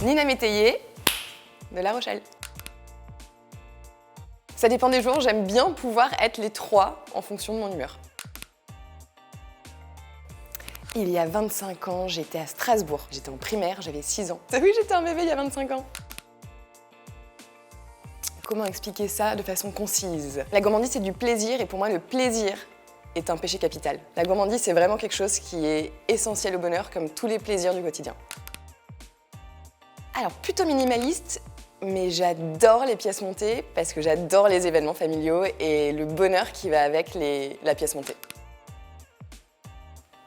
Nina Métayer, de La Rochelle. Ça dépend des jours, j'aime bien pouvoir être les trois en fonction de mon humeur. Il y a 25 ans, j'étais à Strasbourg. J'étais en primaire, j'avais 6 ans. Oui, j'étais un bébé il y a 25 ans. Comment expliquer ça de façon concise? La gourmandise, c'est du plaisir, et pour moi, le plaisir est un péché capital. La gourmandise, c'est vraiment quelque chose qui est essentiel au bonheur, comme tous les plaisirs du quotidien. Alors, plutôt minimaliste, mais j'adore les pièces montées parce que j'adore les événements familiaux et le bonheur qui va avec la pièce montée.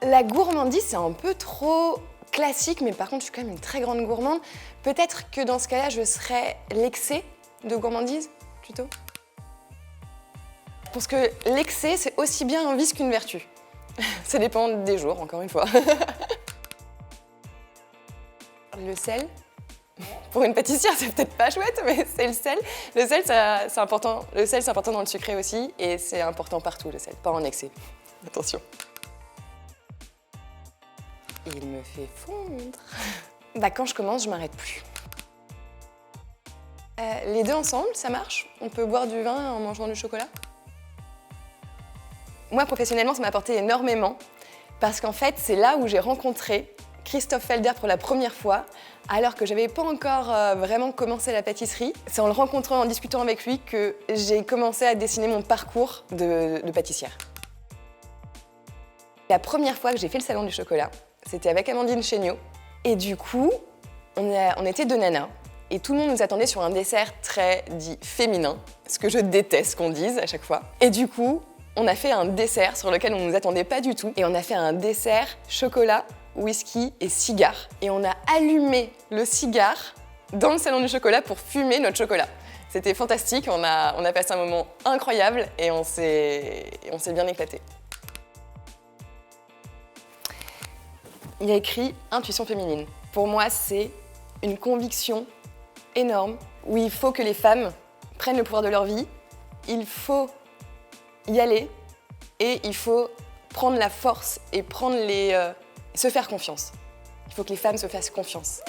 La gourmandise, c'est un peu trop classique, mais par contre, je suis quand même une très grande gourmande. Peut-être que dans ce cas-là, je serais l'excès de gourmandise, plutôt. Parce que l'excès, c'est aussi bien un vice qu'une vertu. Ça dépend des jours, encore une fois. Le sel. Pour une pâtissière, c'est peut-être pas chouette, mais c'est le sel. Le sel, c'est important. Le sel, c'est important dans le sucré aussi, et c'est important partout, le sel, pas en excès. Attention. Il me fait fondre. Quand je commence, je m'arrête plus. Les deux ensemble, ça marche. On peut boire du vin en mangeant du chocolat. Moi, professionnellement, ça m'a apporté énormément, parce qu'en fait, c'est là où j'ai rencontré Christophe Felder pour la première fois, alors que j'avais pas encore vraiment commencé la pâtisserie. C'est en le rencontrant, en discutant avec lui, que j'ai commencé à dessiner mon parcours de pâtissière. La première fois que j'ai fait le salon du chocolat, c'était avec Amandine Chéniaud. Et du coup, on était deux nanas. Et tout le monde nous attendait sur un dessert très dit féminin, ce que je déteste qu'on dise à chaque fois. Et du coup, on a fait un dessert sur lequel on ne nous attendait pas du tout. Et on a fait un dessert chocolat, whisky et cigare. Et on a allumé le cigare dans le salon du chocolat pour fumer notre chocolat. C'était fantastique, on a passé un moment incroyable et on s'est bien éclaté. Il y a écrit « Intuition féminine ». Pour moi, c'est une conviction énorme où il faut que les femmes prennent le pouvoir de leur vie, il faut y aller et il faut prendre la force et se faire confiance. Il faut que les femmes se fassent confiance.